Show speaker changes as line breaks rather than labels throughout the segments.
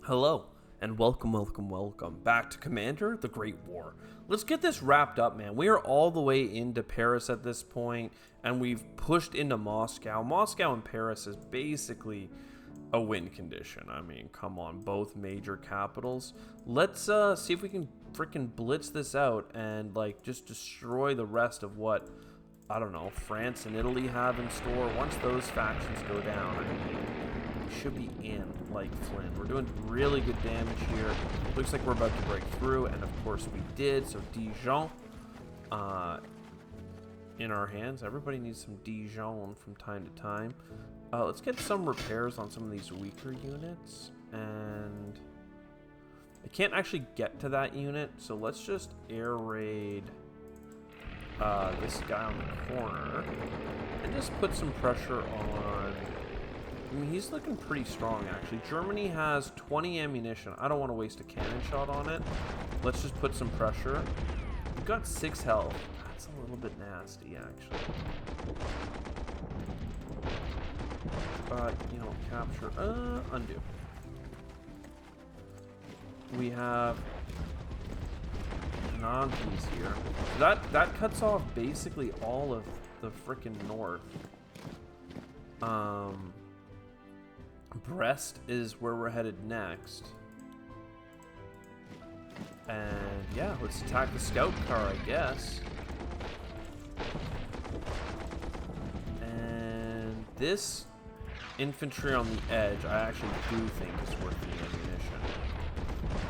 Hello, and welcome back to Commander, the Great War. Let's get this wrapped up, man. We are all the way into Paris at this point, and we've pushed into Moscow. Moscow and Paris is basically a win condition. I mean, come on, both major capitals. Let's see if we can freaking blitz this out and, like, just destroy the rest of what, I don't know, France and Italy have in store. Once those factions go down, I mean, should be in like Flynn. We're doing really good damage here. Looks like we're about to break through, and of course we did. So Dijon in our hands. Everybody needs some Dijon from time to time. Let's get some repairs on some of these weaker units, and I can't actually get to that unit, so let's just air raid this guy on the corner and just put some pressure on. I mean, he's looking pretty strong, actually. Germany has 20 ammunition. I don't want to waste a cannon shot on it. Let's just put some pressure. We've got 6 health. That's a little bit nasty, actually. But, you know, capture. Undo. We have non-piece here. That cuts off basically all of the frickin' north. Brest is where we're headed next. And yeah, let's attack the scout car, I guess. And this infantry on the edge, I actually do think is worth the ammunition,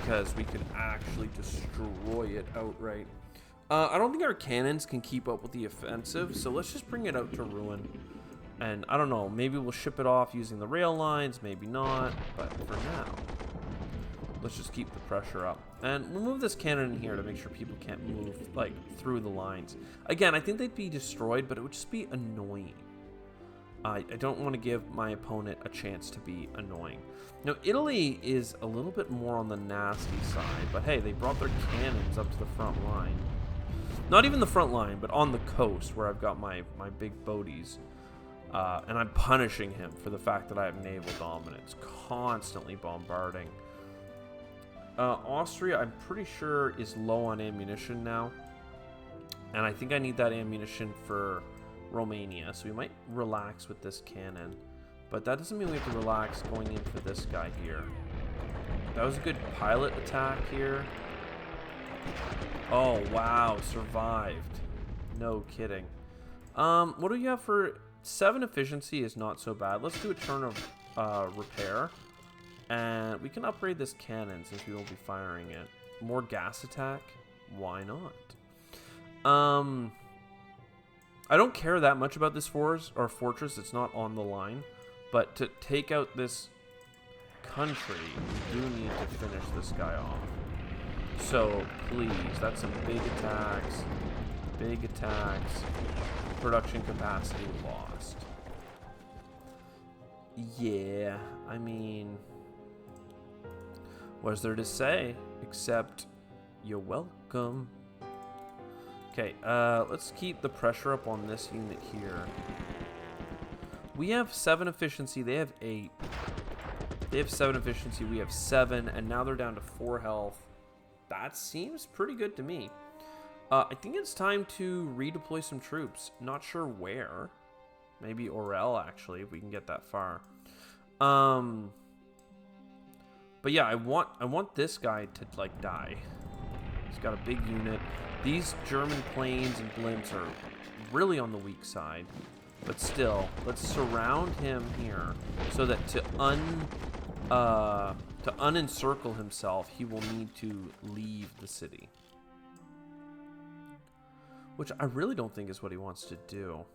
because we could actually destroy it outright. I don't think our cannons can keep up with the offensive, so let's just bring it out to ruin. And I don't know, maybe we'll ship it off using the rail lines, maybe not, but for now, let's just keep the pressure up. And we'll move this cannon in here to make sure people can't move, like, through the lines. Again, I think they'd be destroyed, but it would just be annoying. I don't want to give my opponent a chance to be annoying. Now, Italy is a little bit more on the nasty side, but hey, they brought their cannons up to the front line. Not even the front line, but on the coast, where I've got my big boaties. And I'm punishing him for the fact that I have naval dominance, constantly bombarding. Austria, I'm pretty sure, is low on ammunition now. And I think I need that ammunition for Romania, so we might relax with this cannon. But that doesn't mean we have to relax going in for this guy here. That was a good pilot attack here. Oh, wow, survived. No kidding. What do you have for... 7 efficiency is not so bad. Let's do a turn of repair. And we can upgrade this cannon since we won't be firing it. More gas attack? Why not? I don't care that much about this fortress. It's not on the line. But to take out this country, we do need to finish this guy off. So, please, that's some big attacks. Big attacks. Production capacity lost. Yeah, I mean, what is there to say except you're welcome. Okay, let's keep the pressure up on this unit here. We have 7 efficiency, they have 8. They have 7 efficiency, we have 7, and now they're down to 4 health. That seems pretty good to me. I think it's time to redeploy some troops. Not sure where. Maybe Orel, actually, if we can get that far. But yeah, I want this guy to, like, die. He's got a big unit. These German planes and blimps are really on the weak side. But still, let's surround him here so that to unencircle himself, he will need to leave the city. Which I really don't think is what he wants to do.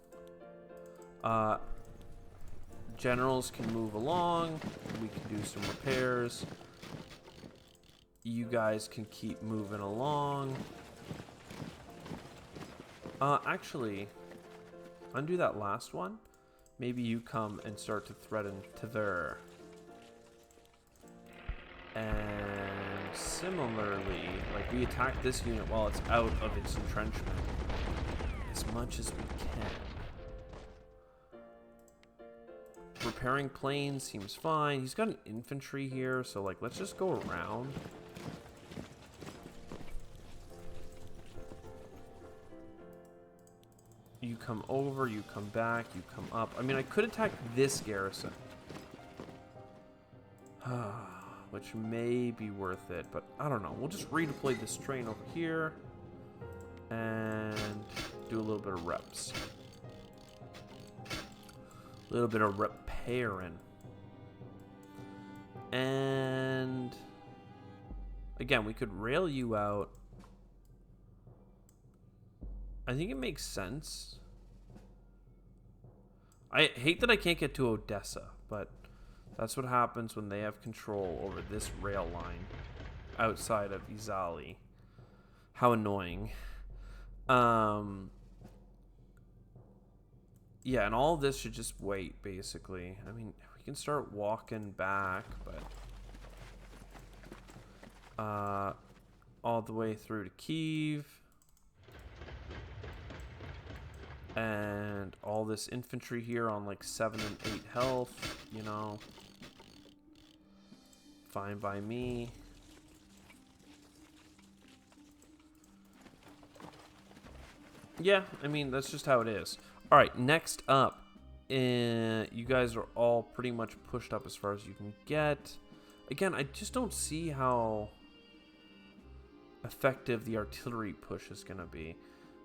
Generals can move along. We can do some repairs. You guys can keep moving along. Actually, undo that last one. Maybe you come and start to threaten Tver. And similarly, like, we attack this unit while it's out of its entrenchment as much as we can. repairing planes seems fine. He's got an infantry here, so like let's just go around. You come over, you come back, you come up. I mean, I could attack this garrison. Which may be worth it, but I don't know. We'll just redeploy this train over here and do a little bit of reps. A little bit of repairing. And again, we could rail you out. I think it makes sense. I hate that I can't get to Odessa, but that's what happens when they have control over this rail line outside of Izali. How annoying. Yeah, and all of this should just wait, basically. I mean, we can start walking back, but all the way through to Kyiv. And all this infantry here on like 7 and 8 health, you know. Fine by me. Yeah, I mean, that's just how it is. All right, next up, you guys are all pretty much pushed up as far as you can get. Again, I just don't see how effective the artillery push is going to be.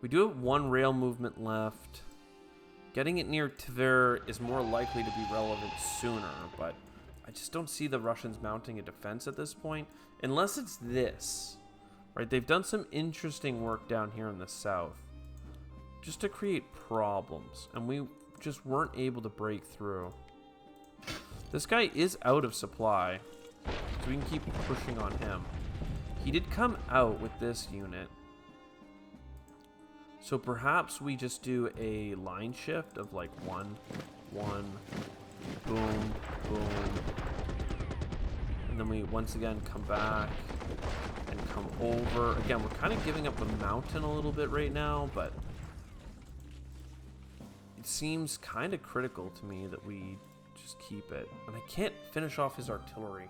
We do have one rail movement left. Getting it near Tver is more likely to be relevant sooner, but I just don't see the Russians mounting a defense at this point, unless it's this. Right? They've done some interesting work down here in the south, just to create problems, and we just weren't able to break through. This guy is out of supply, so we can keep pushing on him. He did come out with this unit. So perhaps we just do a line shift of like 1, 1, boom, boom. And then we once again come back and come over. Again, we're kind of giving up the mountain a little bit right now, but it seems kind of critical to me that we just keep it. And I can't finish off his artillery.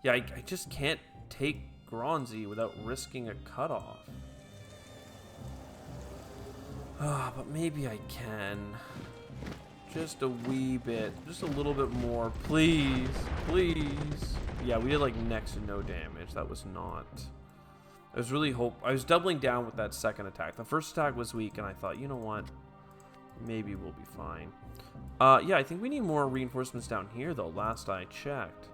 Yeah, I just can't take Gronzi without risking a cutoff. But maybe I can. Just a wee bit. Just a little bit more. Please. Please. Yeah, we did like next to no damage. That was not... I was doubling down with that second attack. The first attack was weak, and I thought, you know what? Maybe we'll be fine. Yeah, I think we need more reinforcements down here, though, last I checked.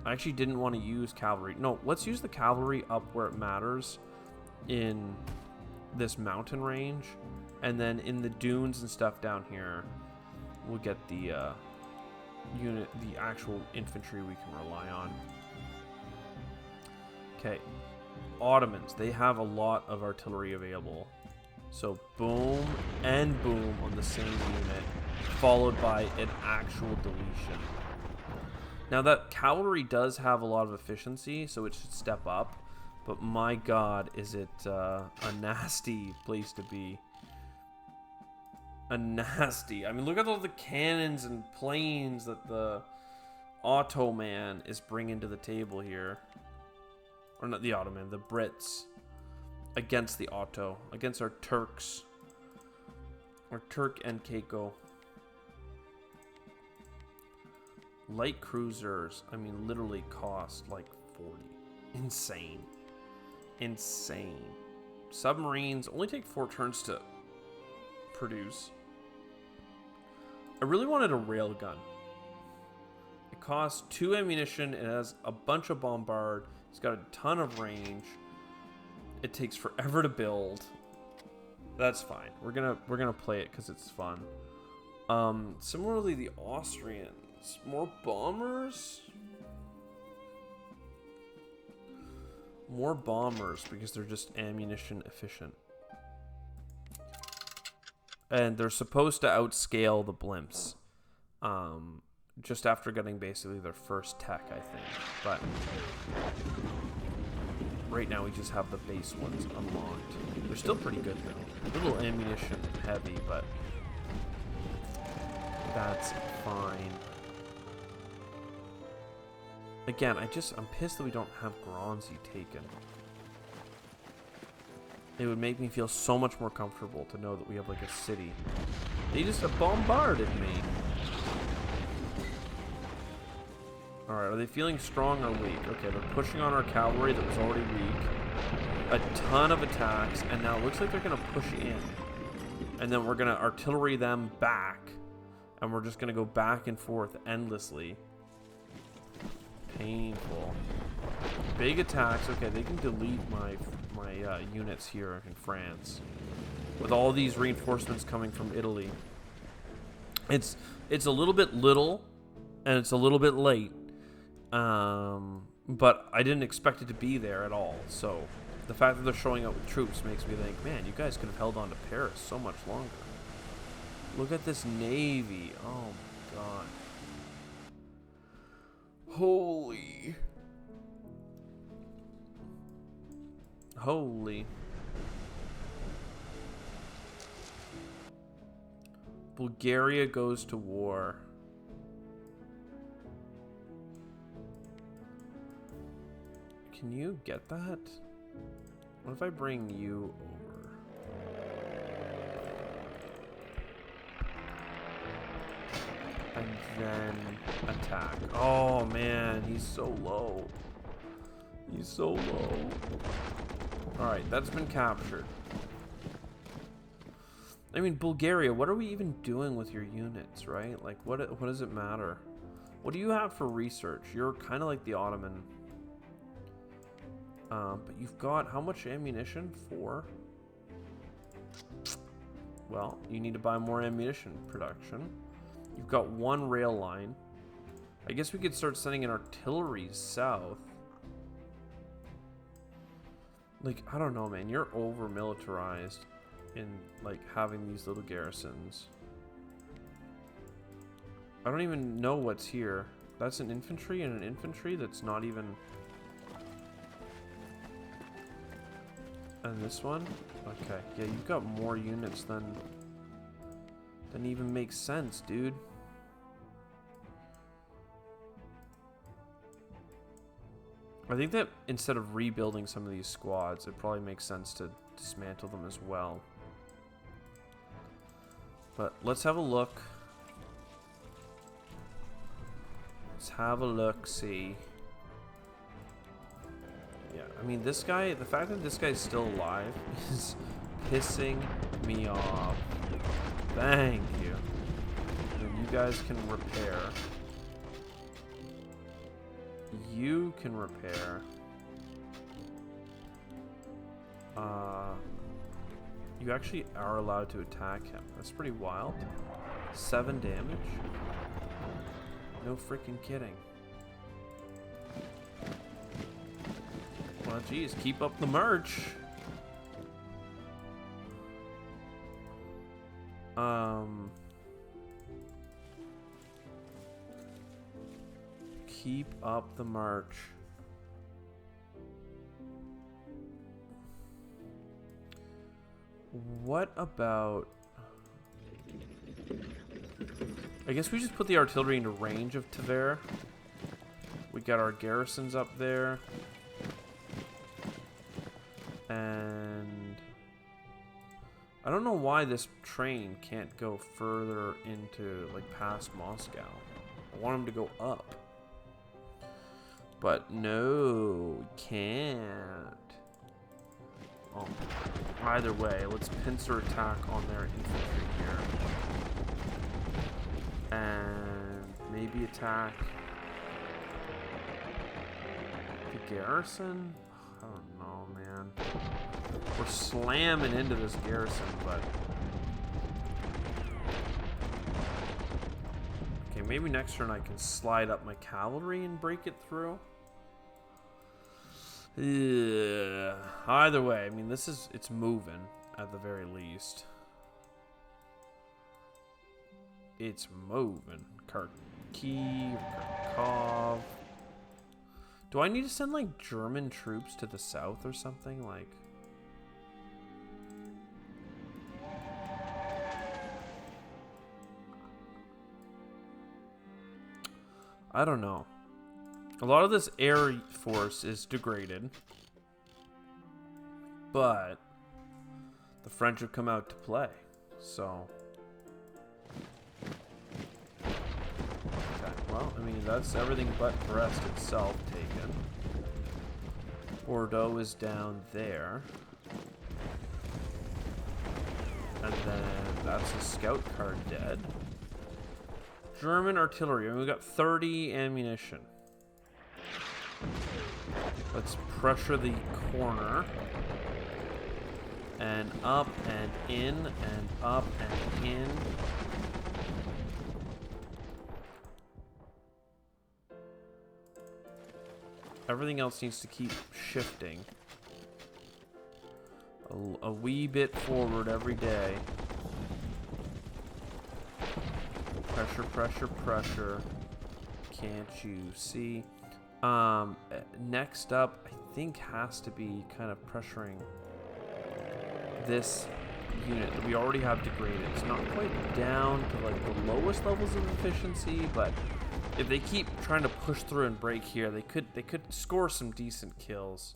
I actually didn't want to use cavalry. No, let's use the cavalry up where it matters in this mountain range. And then in the dunes and stuff down here, we'll get the the actual infantry we can rely on. Okay. Ottomans, they have a lot of artillery available. So boom and boom on the same unit, followed by an actual deletion. Now that cavalry does have a lot of efficiency, so it should step up. But my god, is it a nasty place to be. A nasty. I mean, look at all the cannons and planes that the Ottoman is bringing to the table here. Or not the Ottoman, the Brits. Against the Otto. Against our Turks. Our Turk and Keiko. Light cruisers, I mean, literally cost like 40. Insane. Insane. Submarines only take 4 turns to produce. I really wanted a railgun. It costs 2 ammunition. It has a bunch of bombard. It's got a ton of range. It takes forever to build. That's fine. We're gonna play it because it's fun. Similarly, the Austrians, more bombers. More bombers because they're just ammunition efficient. And they're supposed to outscale the blimps. Just after getting basically their first tech, I think. But right now we just have the base ones unlocked. They're still pretty good though. A little ammunition heavy, but that's fine. Again, I'm pissed that we don't have Gronzi taken. It would make me feel so much more comfortable to know that we have like a city. They just bombarded me. Alright, are they feeling strong or weak? Okay, they're pushing on our cavalry that was already weak. A ton of attacks, and now it looks like they're going to push in. And then we're going to artillery them back. And we're just going to go back and forth endlessly. Painful. Big attacks. Okay, they can delete my units here in France. With all these reinforcements coming from Italy. It's a little bit little, and it's a little bit late. But I didn't expect it to be there at all. So the fact that they're showing up with troops makes me think, man, you guys could have held on to Paris so much longer. Look at this navy. Oh my god. Holy. Bulgaria goes to war. Can you get that? What if I bring you over? And then attack. Oh man, he's so low. He's so low. Alright, that's been captured. I mean, Bulgaria, what are we even doing with your units, right? Like, what does it matter? What do you have for research? You're kind of like the Ottoman. But you've got how much ammunition? 4? Well, you need to buy more ammunition production. You've got 1 rail line. I guess we could start sending in artillery south. Like, I don't know, man. You're over-militarized in, like, having these little garrisons. I don't even know what's here. That's an infantry and an infantry that's not even... And this one? Okay. Yeah, you've got more units than even makes sense, dude. I think that instead of rebuilding some of these squads, it probably makes sense to dismantle them as well. But let's have a look. Let's have a look-see. Yeah, I mean, this guy, the fact that this guy's still alive is pissing me off. Thank you. And you guys can repair. You can repair. You actually are allowed to attack him. That's pretty wild. 7 damage? No freaking kidding. Well, geez, keep up the march. Keep up the march. What about... I guess we just put the artillery into range of Tver. We got our garrisons up there. And... I don't know why this train can't go further into, like, past Moscow. I want them to go up. But no, we can't. Oh, either way, let's pincer attack on their infantry here. And maybe attack the garrison? I don't know, man. We're slamming into this garrison, but... Okay, maybe next turn I can slide up my cavalry and break it through. Yeah. Either way, I mean, it's moving at the very least. It's moving. Kharkiv, Kharkov. Do I need to send, like, German troops to the south or something? Like... I don't know. A lot of this air force is degraded. But the French have come out to play. So... okay, well, I mean, that's everything but Brest itself taken. Bordeaux is down there. And then that's a scout car dead. German artillery. And we got 30 ammunition. Let's pressure the corner. And up and in and up and in. Everything else needs to keep shifting. A wee bit forward every day. Pressure, pressure, pressure. Can't you see? Next up, I think has to be kind of pressuring this unit that we already have degraded. It's not quite down to like the lowest levels of efficiency, but if they keep trying to push through and break here, they could score some decent kills.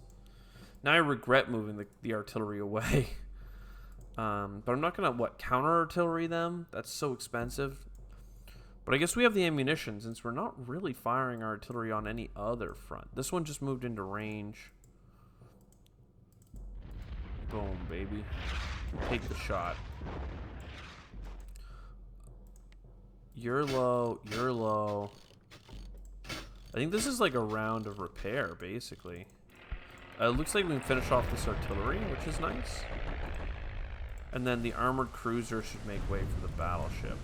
Now I regret moving the artillery away. But I'm not gonna counter artillery them. That's so expensive. But I guess we have the ammunition since we're not really firing our artillery on any other front. This one just moved into range. Boom, baby. Take the shot. You're low. You're low. I think this is like a round of repair, basically. It looks like we can finish off this artillery, which is nice. And then the armored cruiser should make way for the battleship.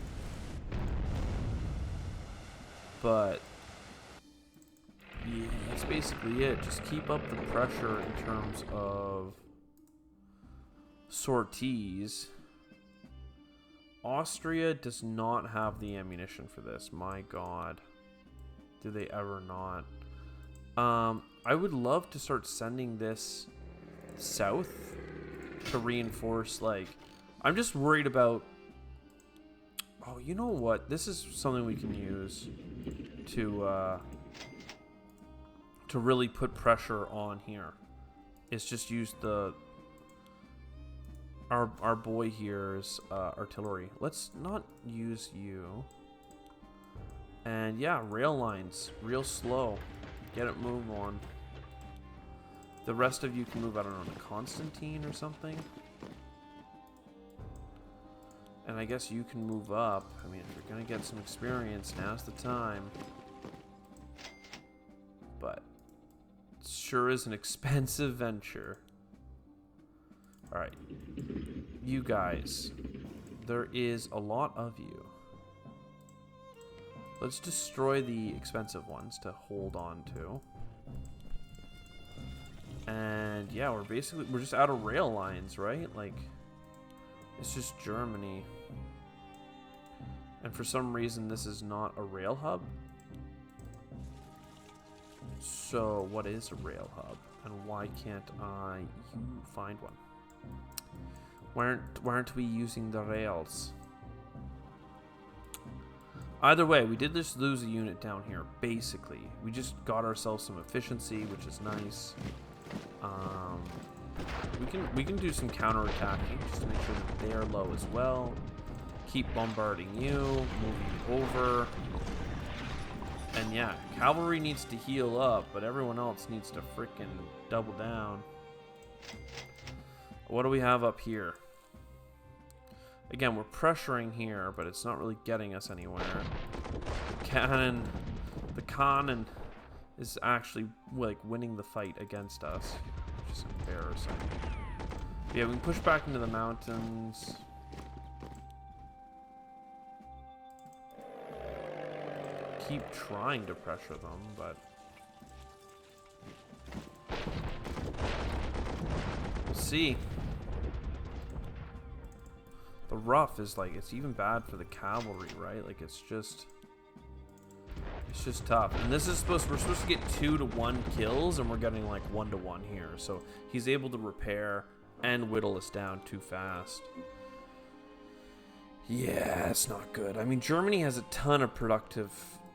But yeah, that's basically it. Just keep up the pressure in terms of sorties. Austria does not have the ammunition for this. My God. Do they ever not? I would love to start sending this south to reinforce, like... I'm just worried about... Oh, you know what? This is something we can use to really put pressure on here. It's just use the... Our boy here's artillery. Let's not use you. And yeah, rail lines. Real slow. Get it moved on. The rest of you can move, I don't know, to Constantine or something. And I guess you can move up. I mean, if you're going to get some experience, now's the time. But it sure is an expensive venture. Alright. You guys. There is a lot of you. Let's destroy the expensive ones to hold on to. And yeah, we're just out of rail lines, right? Like, it's just Germany. And for some reason, this is not a rail hub. So, what is a rail hub? And why can't you find one? Why aren't we using the rails? Either way, we did just lose a unit down here, basically. We just got ourselves some efficiency, which is nice. We can do some counterattacking just to make sure that they're low as well. Keep bombarding you, moving over. And yeah, cavalry needs to heal up, but everyone else needs to frickin' double down. What do we have up here? Again, we're pressuring here, but it's not really getting us anywhere. The cannon is actually like winning the fight against us, which is embarrassing. But yeah, we can push back into the mountains. Keep trying to pressure them, but we'll see. The rough is like, it's even bad for the cavalry, right? Like, it's just tough. And this is we're supposed to get 2-to-1 kills, and we're getting like 1-to-1 here. So he's able to repair and whittle us down too fast. Yeah, it's not good. I mean, Germany has a ton of productive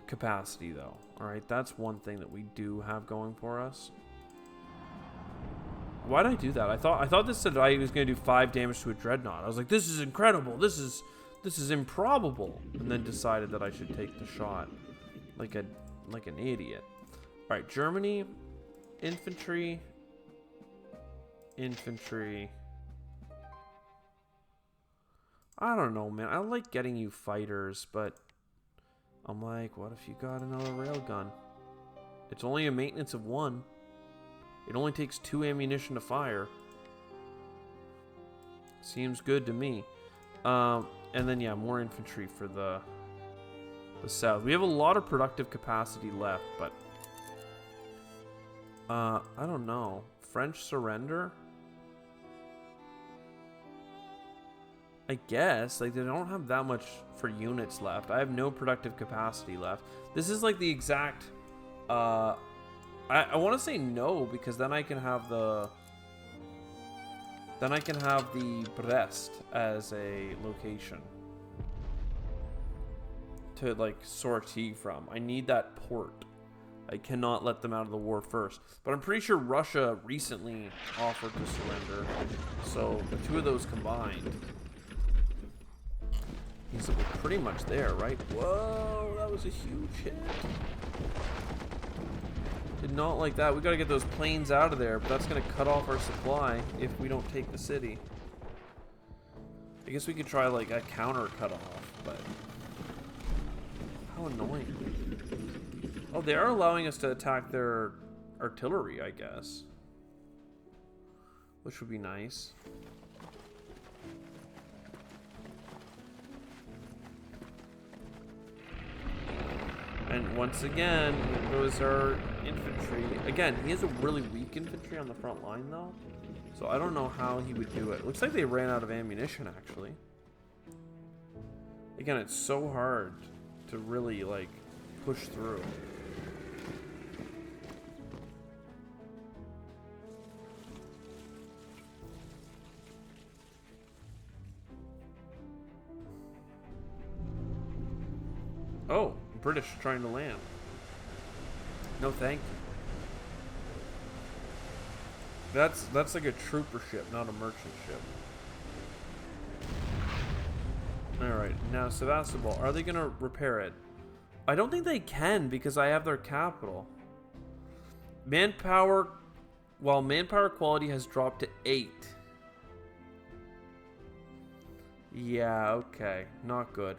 capacity, though. Alright, that's one thing that we do have going for us. Why did I do that? I thought this said I was going to do 5 damage to a dreadnought. I was like, this is incredible. This is improbable. And then decided that I should take the shot like an idiot. All right, Germany, infantry. I don't know, man. I like getting you fighters, but I'm like, what if you got another railgun? It's only a maintenance of 1. It only takes 2 ammunition to fire. Seems good to me. And then, yeah, more infantry for the south. We have a lot of productive capacity left, but... I don't know. French surrender? I guess. Like, they don't have that much for units left. I have no productive capacity left. This is like the exact... I want to say no, because then I can have the Brest as a location to like sortie from. I need that port. I cannot let them out of the war first. But I'm pretty sure Russia recently offered to surrender. So the 2 of those combined, he's pretty much there, right? Whoa, that was a huge hit. Did not like that. We gotta get those planes out of there, but that's gonna cut off our supply if we don't take the city. I guess we could try like a counter cutoff, but how annoying. Oh, they are allowing us to attack their artillery, I guess, which would be nice. And once again, those are infantry. Again, he has a really weak infantry on the front line, though. So I don't know how he would do it. Looks like they ran out of ammunition, actually. Again, it's so hard to really, like, push through. Oh, British trying to land. No, thank you. That's like a trooper ship, not a merchant ship. Alright, now Sevastopol, are they gonna repair it? I don't think they can because I have their capital. Manpower, while manpower quality has dropped to 8. Yeah, okay, not good.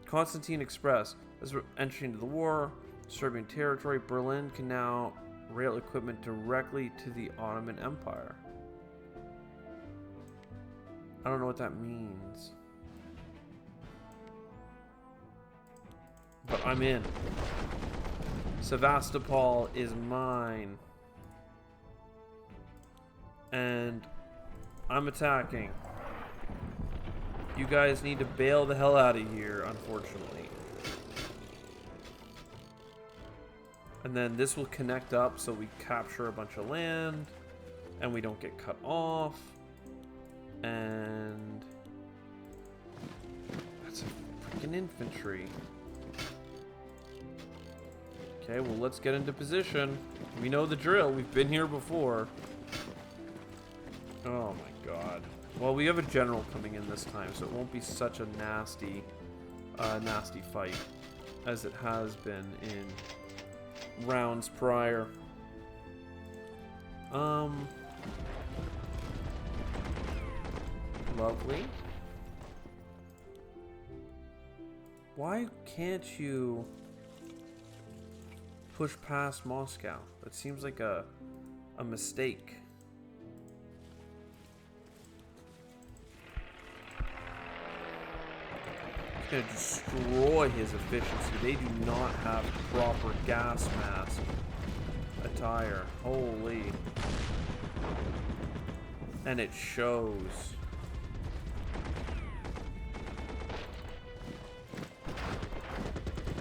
Constantine Express, as we're entering into the war, Serbian territory, Berlin can now rail equipment directly to the Ottoman Empire. I don't know what that means. But I'm in. Sevastopol is mine. And I'm attacking. You guys need to bail the hell out of here, unfortunately. And then this will connect up so we capture a bunch of land and we don't get cut off. And that's a freaking infantry. Okay, well, let's get into position. We know the drill. We've been here before. Oh my god. Well, we have a general coming in this time, so it won't be such a nasty fight as it has been in rounds prior. Lovely. Why can't you push past Moscow? That seems like a mistake. It's gonna destroy his efficiency. They do not have proper gas mask attire. Holy. And it shows.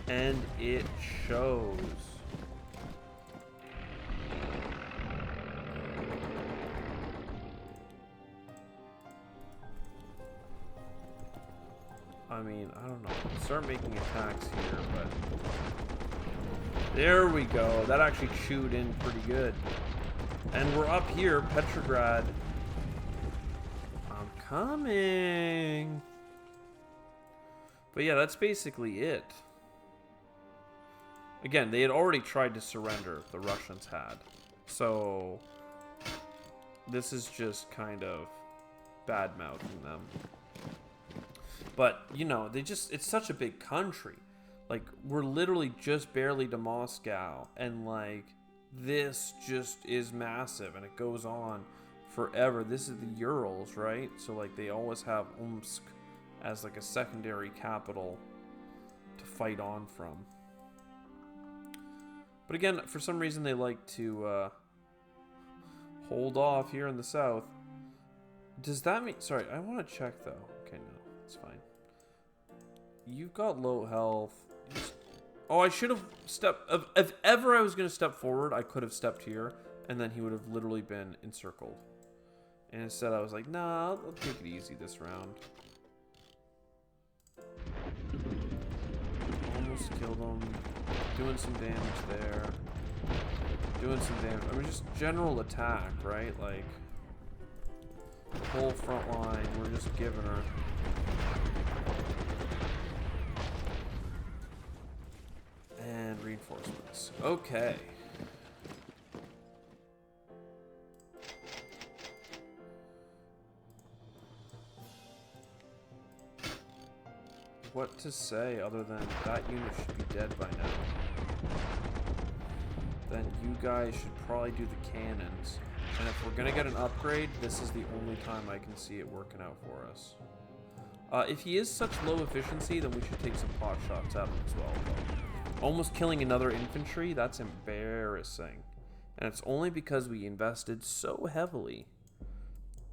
And it shows. I mean, I don't know. Start making attacks here, but There we go. That actually chewed in pretty good. And we're up here, Petrograd. I'm coming. But yeah, that's basically it. Again, they had already tried to surrender, the Russians had. So, this is just kind of bad-mouthing them. But, you know, it's such a big country. Like, we're literally just barely to Moscow. And, like, this just is massive. And it goes on forever. This is the Urals, right? So, like, they always have Omsk as, like, a secondary capital to fight on from. But again, for some reason, they like to hold off here in the south. Does that mean... Sorry, I want to check, though. Okay, no, it's fine. You've got low health. Oh, I should have stepped... If ever I was going to step forward, I could have stepped here, and then he would have literally been encircled. And instead, I was like, nah, I'll take it easy this round. Almost killed him. Doing some damage there. Doing some damage. I mean, just general attack, right? Like, whole front line, we're just giving her. And reinforcements. Okay. What to say other than that unit should be dead by now. Then you guys should probably do the cannons. And if we're going to get an upgrade, this is the only time I can see it working out for us. If he is such low efficiency, then we should take some pot shots at him as well, though. Almost killing another infantry, that's embarrassing. And it's only because we invested so heavily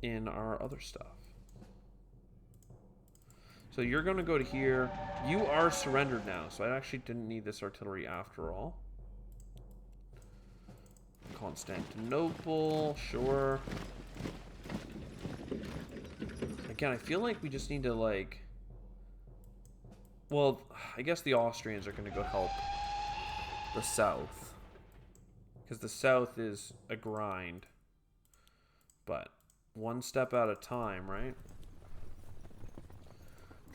in our other stuff. So you're going to go to here. You are surrendered now, so I actually didn't need this artillery after all. Constantinople, sure. Again, I feel like we just need to, like... Well, I guess the Austrians are going to go help the south. Because the south is a grind. But one step at a time, right?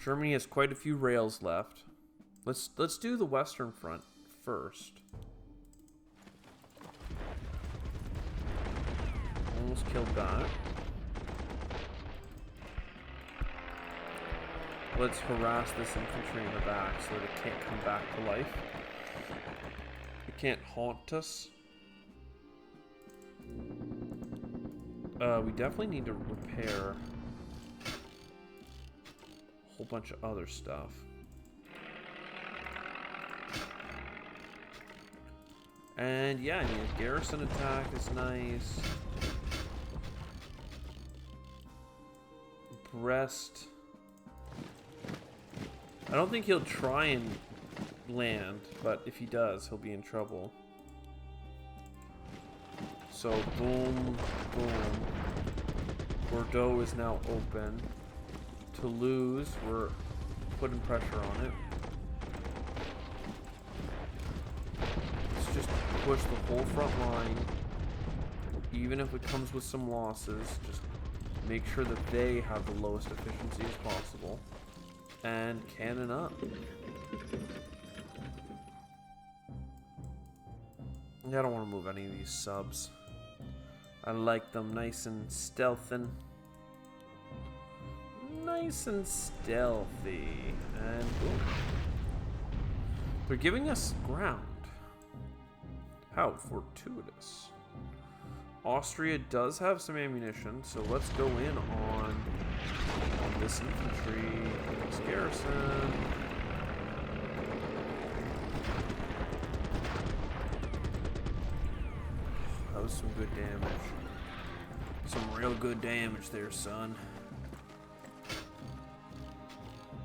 Germany has quite a few rails left. Let's do the Western Front first. Almost killed that. Let's harass this infantry in the back so that it can't come back to life. It can't haunt us. We definitely need to repair a whole bunch of other stuff. And yeah, I mean, a garrison attack is nice. Brest. I don't think he'll try and land, but if he does, he'll be in trouble. So, boom, boom. Bordeaux is now open. Toulouse, we're putting pressure on it. Let's just push the whole front line. Even if it comes with some losses, just make sure that they have the lowest efficiency as possible. And cannon up. I don't want to move any of these subs. I like them nice and stealthy. Nice and stealthy. And boom. They're giving us ground. How fortuitous. Austria does have some ammunition, so let's go in on this infantry, this garrison. That was some good damage. Some real good damage there, son.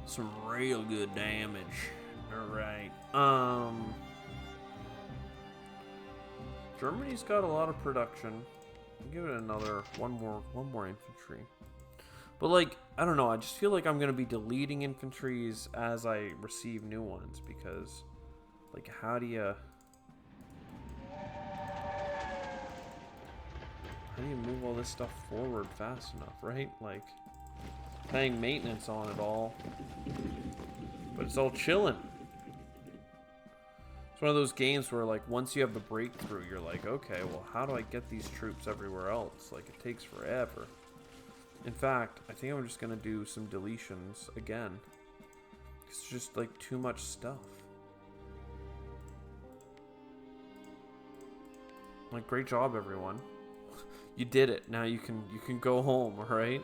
Some real good damage. Alright. Germany's got a lot of production. I'll give it another one more infantry. But like, I don't know, I just feel like I'm gonna be deleting infantries as I receive new ones, because like, how do you how do you move all this stuff forward fast enough, right? Like, paying maintenance on it all. But it's all chilling. It's one of those games where, like, once you have the breakthrough, you're like, okay, well, how do I get these troops everywhere else? Like, it takes forever. In fact, I think I'm just going to do some deletions again. It's just, like, too much stuff. Like, great job, everyone. You did it. Now you can go home, alright?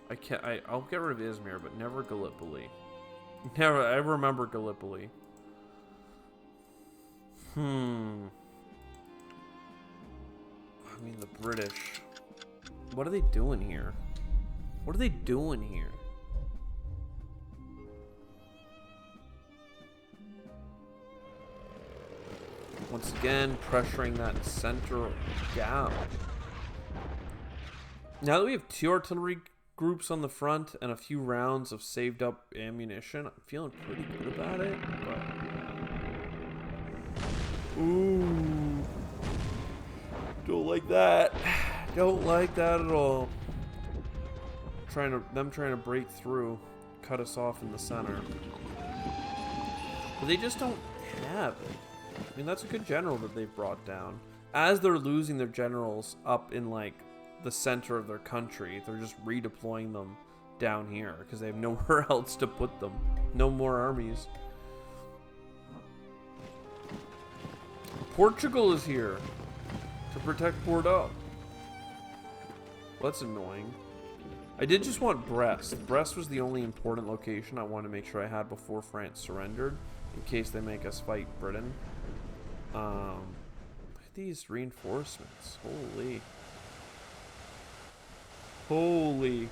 I'll get rid of Izmir, but never Gallipoli. Never, I remember Gallipoli. I mean, the British. What are they doing here? What are they doing here? Once again, pressuring that center gap. Now that we have 2 artillery groups on the front and a few rounds of saved up ammunition, I'm feeling pretty good about it. But... ooh. Don't like that. Don't like that at all. Them trying to break through, cut us off in the center. But they just don't have it. I mean, that's a good general that they've brought down. As they're losing their generals up in, like, the center of their country, they're just redeploying them down here because they have nowhere else to put them. No more armies. Portugal is here to protect Bordeaux. Well, that's annoying. I did just want Brest. Brest was the only important location I wanted to make sure I had before France surrendered, in case they make us fight Britain. Look at these reinforcements. Holy. Holy.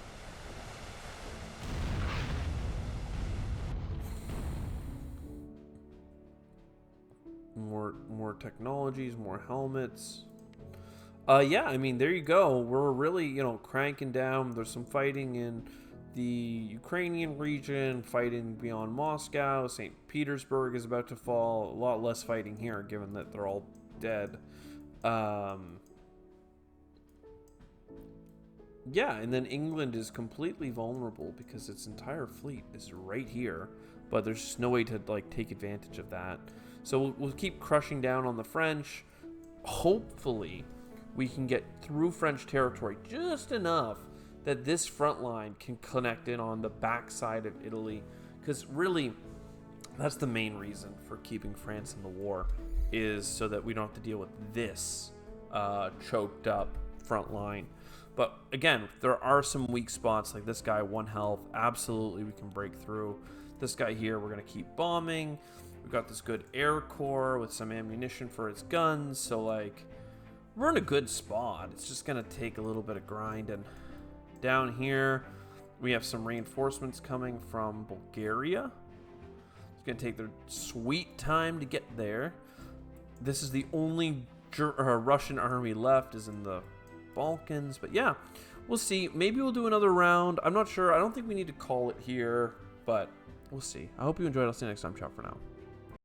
More technologies, more helmets. Yeah, I mean, there you go. We're really, you know, cranking down. There's some fighting in the Ukrainian region, fighting beyond Moscow. St. Petersburg is about to fall. A lot less fighting here, given that they're all dead. Yeah, and then England is completely vulnerable because its entire fleet is right here, but there's just no way to, like, take advantage of that. So we'll keep crushing down on the French. Hopefully, we can get through French territory just enough that this front line can connect in on the backside of Italy. Because really, that's the main reason for keeping France in the war, is so that we don't have to deal with this choked up front line. But again, there are some weak spots, like this guy, 1 health. Absolutely, we can break through. This guy here, we're going to keep bombing. We've got this good air corps with some ammunition for its guns. So, like, we're in a good spot. It's just going to take a little bit of grind. And down here, we have some reinforcements coming from Bulgaria. It's going to take their sweet time to get there. This is the only Russian army left, is in the Balkans. But yeah, we'll see. Maybe we'll do another round. I'm not sure. I don't think we need to call it here, but we'll see. I hope you enjoyed. I'll see you next time. Ciao for now.